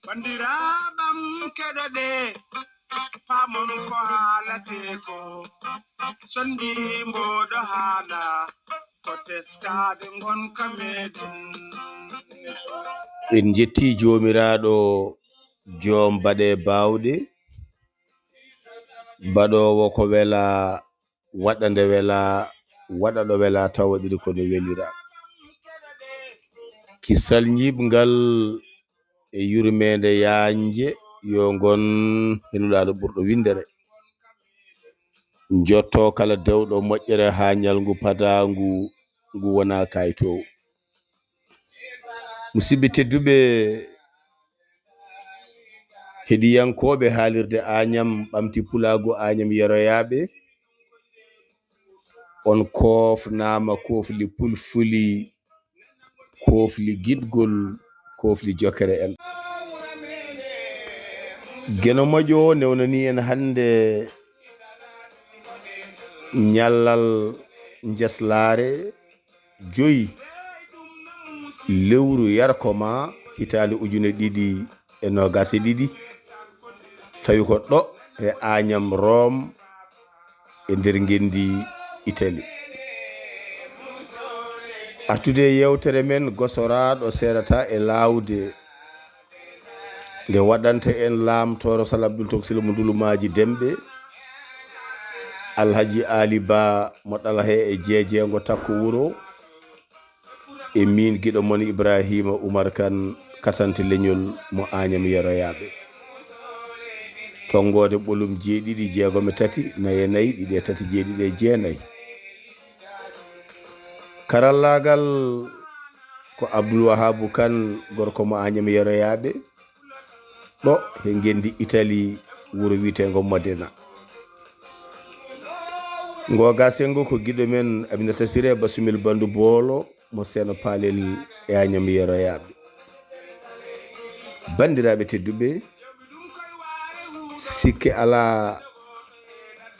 Bandirabam kedade famon ko halate ko sondi mbodo hala ko teskade gon kameden en jetti jomiraɗo joom baɗe bawɗe baɗowo ko wela waɗande wela waɗaɗo wela taw waɗiri kono welira kisal ñibgal e yurmede yanje yo gon henuɗaɗo ɓurɗo windere jotto kala dewɗo moƴƴere ha ñalngu padangu ngu wona kaytowo musidɓe tedduɓe heɗiyankoɓe haalirde Agnam ɓamti pulago Agnam yeroyaɓe on kofnama kofli pulfuli kofli giɗgol kofli jokere en geno moƴo newnani en hande ñallal jeslare 5 lewru yarkoma hitande 2022 tawi ko ɗo e Agnam Rome e nder gendi Itali artude yewtere men gosoraɗo serata e lawde nde waɗante en lamtoro Sala Abdoul Toksila mo ndulumaji demɓe Alhaji Ali Ba mo ɗala he e jeejengo takko wuro e min giɗo mon Ibrahima Oumar Kane katante leñol mo Agnam yeroyaɓe tongode ɓolum 7 jeegom e 3 4 2 3 7 jeenayi karallagal ko Abdoul Wahabou Kane gorko mo Agnam yeroyaɓe ɗo he gendi Italie wuro witego Modena ngoga sengo ko giɗo men Aminata Siré Basumil Bandu Boolo mo Seno Palel e Agnam yeroyaɓe bandiraɓe tedduɓe sikke ala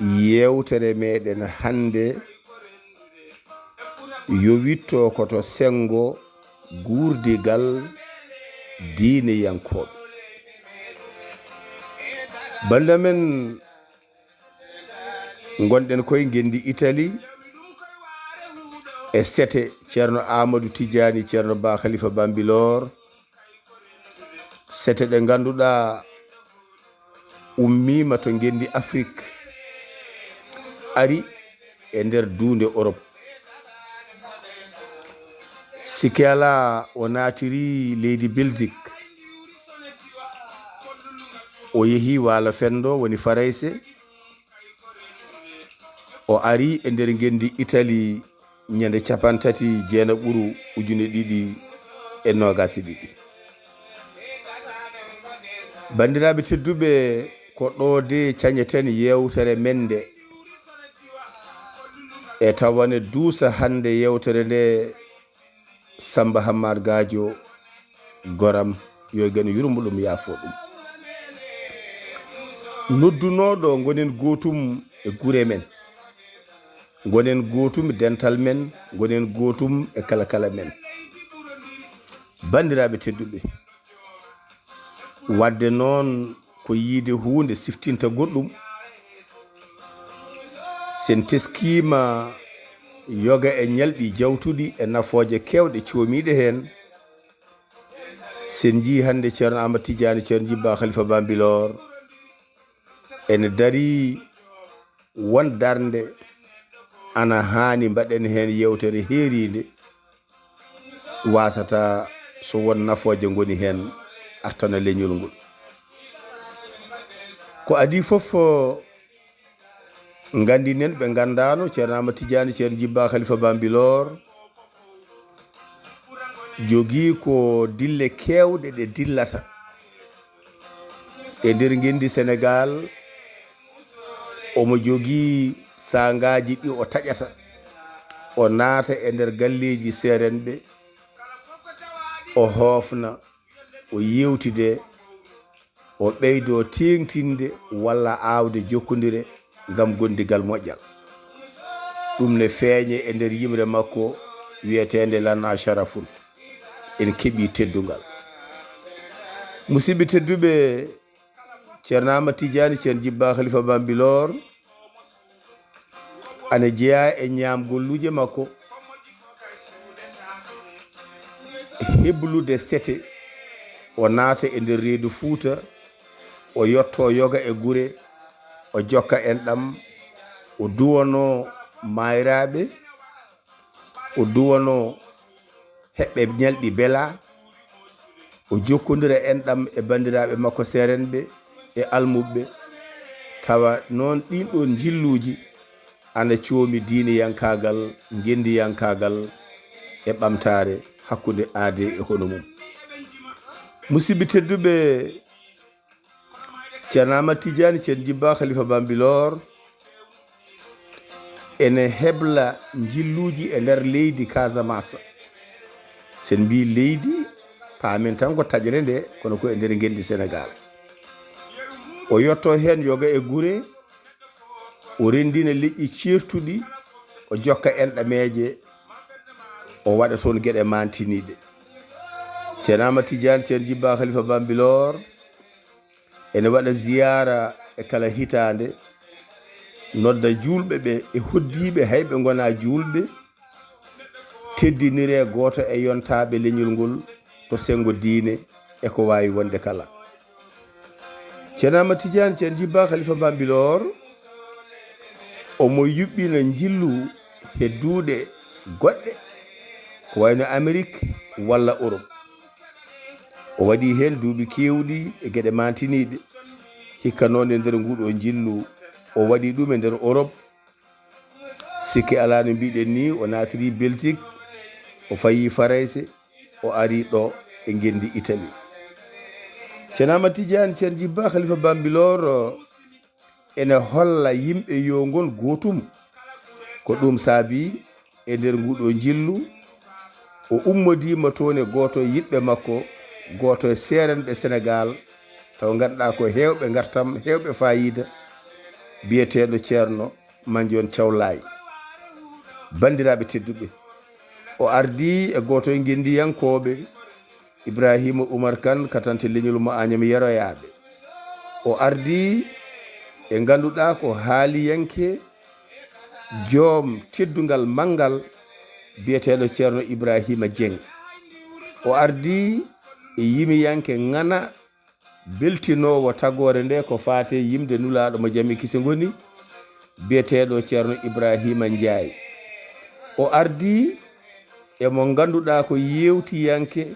yewtere meɗen hande yo witto koto sengo gurdigal diine yankoɓe banda men gonɗen koye gendi Italie e sete ceerno Amadou Tidiani ceerno Ba Kaliifa Bambilor sete ɗe ganduɗa ummima to gendi Afrique ari e nder duunde Europe sikki ala o natiri leydi Belgique o yeehi wala fendo woni Farayse o ari e nder gendi Italie ñande 39 2022 bandiraɓe tedduɓe ko ɗo de cañeten yewtere mende e tawane duusa hande yewtere nde Samba Hammad Gadio goram yo gen yurmuɗum yaafo ɗum noddunoɗo gonen gotum e gure men gonen gotum dental men gonen gotum e kala men bandiraɓe tedduɓe wadde noon ko yiide hunde siftinta goɗɗum sen teskima yoga e ñalɗi jawtuɗi e nafoje kewɗe comiɗe hen sen ji hande ceerno Amadou Tidiani ceerno Jibba Khalifa Bambilor ene dari won darde ana hani mbaɗen hen yewtere heeride wasata so won nafoje goni hen artana leñol ngol ko adi fof gandinen ɓe gandano ceerno Amadou Tidiani ceerno Jibba Khalifa Bambilor jogui ko dille kewɗe ɗe dillata e nder gendi Sénégal omo jogui sangaji ɗi o taƴata o naata e nder galleji serenɓe o hoofna o yewtide o ɓeydo tengtinde walla awde jokkodire gam gondigal moƴƴal ɗum ne feeñe e nder yimre makko wiyetende lana sharafun en keɓi teddungal. Musidɓe tedduɓe, ceerno Ahmad Tidiane ceerno Jibba Kaliifa Bambilor ana jeeya e ñaamgolluje makko heblude sete o naata e nder reedu Fuuta o yotto yoga e gure o jokka en ɗam o duwano mayraɓe o duwano heɓɓe ñalɗi bela o jokkodira en ɗam e bandiraɓe makko serenɓe e almuɓe tawa noon ɗin ɗon jilluji ana coomi diiniyankagal gendiyankagal e ɓamtare hakkude aade e hono mum. Musidɓe tedduɓe, ceerno Ahmad Tidiane ceerno Jibba Kaliifa Bambilor ene hebla jilluji e nder leydi Casamance. sen mbi leydi paamen tan ko taƴre nde kono ko e nder gendi Sénégal. O yotto hen yoga e gure o rendina leƴƴi ceertuɗi o jokka enɗameje o waɗa toon gueɗe mantiniɗe. ceerno Ahmad Tidiane ceerno Jibba Kaliifa Bambilor ene waɗa ziyara e kala hitande nodda julɓe ɓe e hoddiɓe hayɓe gona julɓe teddinire goto e yontaɓe leñol ngol to sengo diine e ko wawi wonde kala. ceerno Ahmad Tidiane ceerno Jibba Kaliifa Bambilor omo yuɓɓina jillu hedduɗe goɗɗe ko wayno Amérique walla Europe. O waɗi hen duuɓi kewɗi e gueɗe mantiniɗe hikka noon e nder nguɗo jillu o waɗi ɗum e nder Europe. sikki ala no mbiɗen ni o natiri Belgique o fayi Farayse o ari ɗo e gendi Italie. ceerno Ahmad Tidiane ceerno Jibba Kaliifa Bambilor ene holla yimɓe yo gon gotum ko ɗum saabi e nder nguɗo jillu o ummodima toon e goto e yiɗɓe makko goto e serenɓe Sénégal taw ganduɗa ko hewɓe gartam hewɓe fayida biyeteɗo ceerno Mandione Thiaw Laye. bandiraɓe tedduɓe, o ardi e goto e gendiyankoɓe Ibrahima Oumar Kane katante leñol mo Agnam yeroyaɓe. o ardi e ganduɗa ko haaliyanke joom teddungal manggal biyeteɗo ceerno Ibrahima Dieng. o ardi e yimiyanke ngana beltinowo tagore nde ko fate yimde nulaɗo mo Jami Kise goni biyeteɗo ceerno Ibrahima Ndiaye. o ardi e mo ganduɗa ko yewtiyanke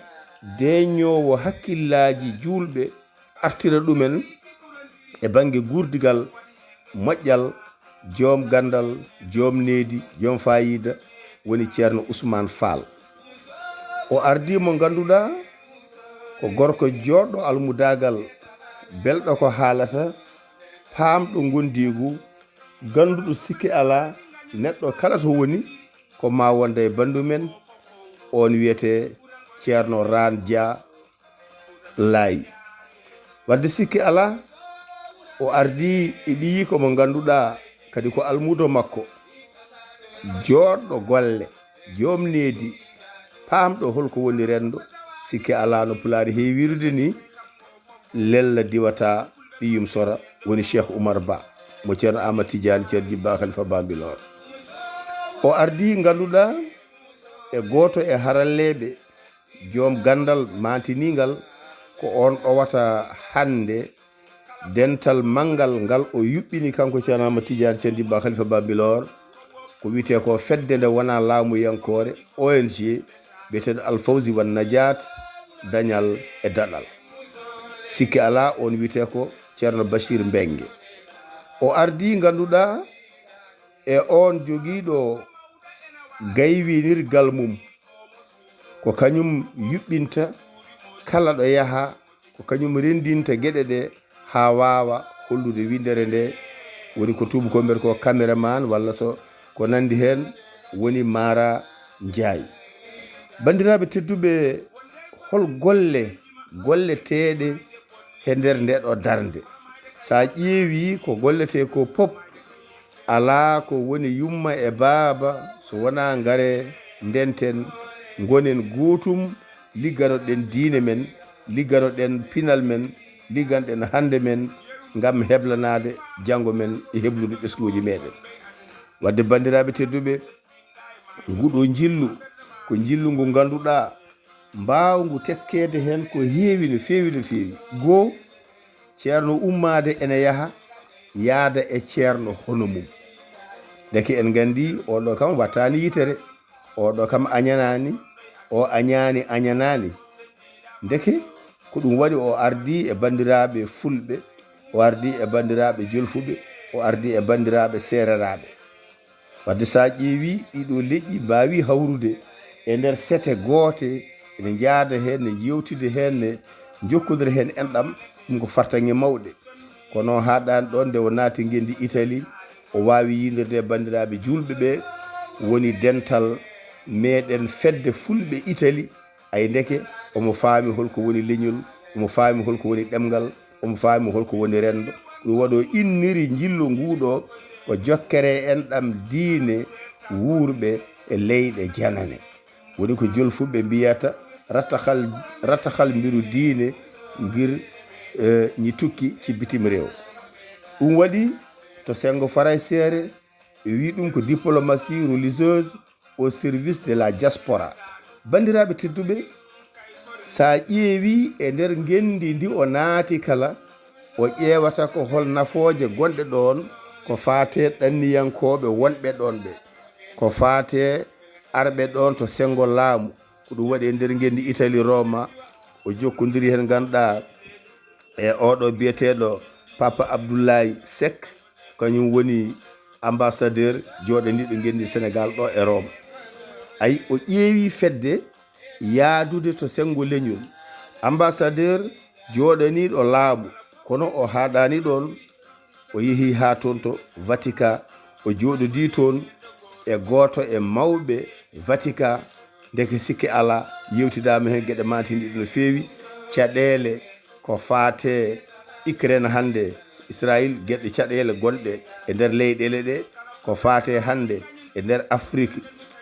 deñowo hakkillaji julɓe artira ɗumen e banggue gurdigal moƴƴal joom gandal joom needi joom fayida woni ceerno Ousmane Fall. o ardi mo ganduɗa ko gorko joɗɗo almudagal belɗo ko haalata paamɗo gondigu ganduɗo sikki ala neɗɗo kala to woni ko ma wonda e bandu men on wiyete ceerno Ran Dia Laye. wadde sikki ala o ardi e ɓiyi komo ganduɗa kadi ko almudo makko joɗɗo golle joom needi paamɗo holko woni rendo. sikki ala no pulaari heewirude ni lella diwata ɓiyum sora woni Cheikh Oumar Ba mo ceerno Ahmad Tidiane ceerno Jibba Kaliifa Bambilor. o ardi ganduɗa e goto e haralleɓe joom gandal mantinigal ko on ɗowata hande dental mangal ngal o yuɓɓini kanko ceerno Ahmad Tidiane ceerno Jibba Kaliifa Bambilor ko wiyete ko fedde nde wona laamu yankore ONG biyeteɗo Alfawzi wan Najat dañal e daɗal. sikki ala on wiyete ko ceerno Bachir Mbengue. o ardi ganduɗa e on joguiɗo gaywinirgal mum ko kañum yuɓɓinta kala ɗo yaha ko kañum rendinta gueɗe ɗe ha wawa hollude windere nde woni ko tubakoɓe mbiyata ko caméraman walla so ko nandi hen woni Mara Ndiaye. bandiraɓe tedduɓe, hol golle teeɗe e nder ndeɗo darde sa ƴeewi ko gollete ko pop ala ko woni yumma e baaba so wona ngare ndenten gonen gootum ligganoɗen diine men ligganoɗen pinal men ligganɗen hande men ngam heblanade janngo men e heblude ɓesguji meɗen wadde bandiraɓe tedduɓe nguɗo jillu ko jillu ngu ganduɗa mbawngu teskede hen ko heewi no feewi no feewi goo ceerno ummade ene yaha yaada e ceerno hono mum deke en gandi oɗo kam wattani yitere oɗo kam añanani o añani añanani deke ko ɗum waɗi o ardi e bandiraɓe fulɓe o ardi e bandiraɓe jolfuɓe o ardi e bandiraɓe sereraɓe wadde sa ƴeewi ɗiɗo leƴƴi mbawi hawrude e nder sete goote ene jaada hen ne jewtide hen ne jokkodira hen enɗam ɗum ko fartange mawɗe kono haɗani ɗon nde o naati gendi Itali o wawi yinirde bandiraɓe julɓe ɓe woni dental meɗen fedde fulɓe Itali ay ndeke omo faami holko woni leñol omo faami holko woni ɗemgal omo faami holko woni rendo ɗum waɗo inniri jillo nguɗo ko jokkere enɗam diine wuurɓe e leyɗe janane woni ko jolfuɓe mbiyata rattahal mbiru diine ngir ñi tukki ci bitim rew ɗum waɗi to sengo faray seere wi ɗum ko diplomatie religieuse au service de la diaspora bandiraɓe tedduɓe sa ƴeewi e nder gendi ndi o naati kala o ƴeewata ko hol nafooje gonɗe ɗon ko faate ɗanniyankoɓe wonɓe ɗon ɓe ko faate arɓe ɗon to sengo laamu ko ɗum waɗi e nder gendi Italie Roma o jokkodiri hen ganduɗa e oɗo biyeteɗo Papa Abdoulaye Seck kañum woni ambassadeur joɗaniɗo gendi Sénégal ɗo e Roma ay o ƴeewi fedde yaadude to sengo leñol ambassadeur joɗaniɗo laamu kono o haɗani ɗon o yeehi ha toon to Watikaa o joɗodi toon e goto e mawɓe Watikaa ndeke sikki ala yewtidama hen gueɗe matinɗiɗe no feewi caɗele ko faate Ukraine hande Israël gueɗe caɗele gonɗe e nder leyɗele ɗe ko faate hande e nder Afrique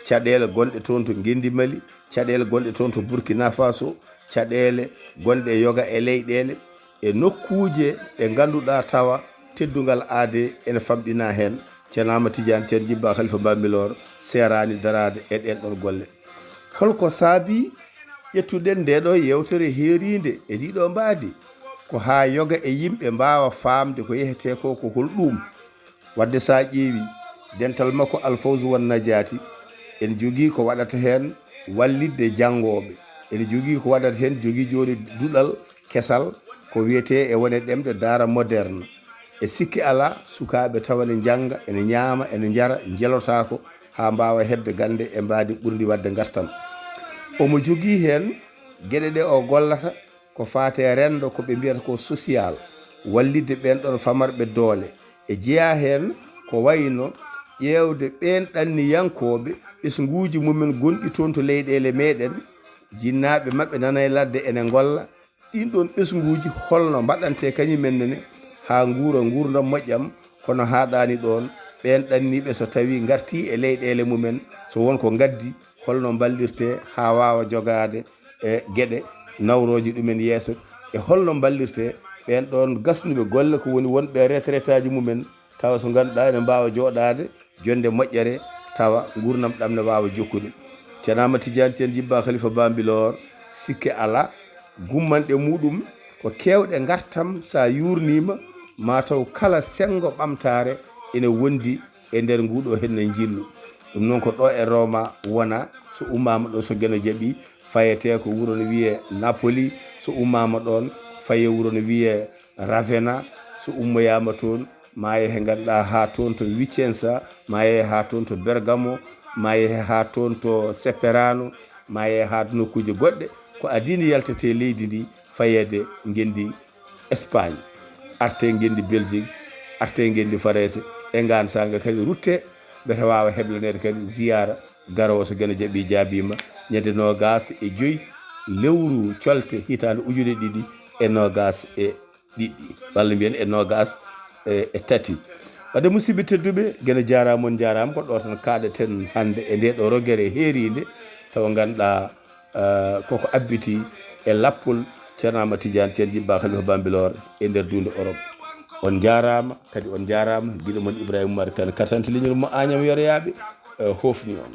caɗele gonɗe toon to gendi Mali caɗele gonɗe toon to Burkina Faso caɗele gonɗe e yoga e leyɗele e nokkuje ɗe ganduɗa tawa teddugal aade ene famɗina hen ceerno Amadou Tidiane ceerno Djibba Kaliifa Bambilor serani darade e ɗen ɗon golle holko saabi ƴettuɗen ndeɗo yewtere heeride e ɗiɗo mbaadi ko ha yoga e yimɓe mbawa famde ko yehete ko hol ɗum wadde sa ƴeewi dental makko Alfawzu wan Najati en jogui ko waɗata hen wallidde janggoɓe ene jogui ko waɗata hen jogui joni duɗal kesal ko wiyete e wone ɗemɗe daara moderne e sikki ala sukaɓe tawane janga ene ñaama ene jara jelotako ha mbawa hebde gande e mbadi ɓurdi wadde gartam omo jogui hen gueɗe ɗe o gollata ko fate rendo ko ɓe mbiyata ko social wallidde ɓen ɗon famarɓe doole e jeeya hen ko wayno ƴewde ɓen ɗanniyankoɓe ɓesguji mumen gonɗi toon to leyɗele meɗen jinnaɓe mabɓe nana e ladde ene golla ɗin ɗon ɓesguji holno mbaɗante kañumenne ha guura gurdam moƴƴam kono haɗani ɗon ɓen ɗanniɓe so tawi garti e leyɗele mumen so wonko gaddi holno ballirte ha wawa jogade e gueɗe nawroji ɗumen yeeso e holno ballirte ɓen ɗon gasnuɓe golle ko woni wonɓe retraite aji mumen tawa so ganduɗa ene mbawa joɗade jonde moƴƴere tawa gurnam ɗam ne wawa jokkude ceerno Amadou Tidiane ceerno Djibba Kaliifa Bambilor sikke ala gummanɗe muɗum ko kewɗe gartam sa yurnima mataw kala sengo ɓamtare ene wondi e nder nguɗo henne jillu ɗum noon ko ɗo e Roma wona so ummama ɗo so gueno jaaɓi fayete ko wuro no wiye Napoli so ummama ɗon faye wuro no wiye Ravenna so ummoyama toon ma yehe ganduɗa ha toon to Vicenza ma yehe ha toon to Bergamo ma yehe ha toon to Ceperano ma yehe ha nokkuje goɗɗe ko adini yaltete leydi ndi fayede gendi Espagne arte gendi Belgique arte gendi France e ngan sanga kadi rutte bete wawa heblanede kadi ziyara garowo so gueno jaaɓi jaabima ñande nogas e joyyi lewru colte hitande ujune ɗiɗi e nogas e ɗiɗɗi walla mbiyen e nogas e tati wadde musidɓe tedduɓe guena jarama on jarama ko ɗo tan kaɗeten hande e nde ɗo roguere heeride tawa ganduɗa koko abbiti e lappol ceerno Amadou Tidiane ceerno Djiba Khalifa Bambilor e nder dunde Europe on jarama kadi on jarama guiɗo moon Ibrahima Oumar Kane katante leñol mo Agnam yoroyaɓe hofni on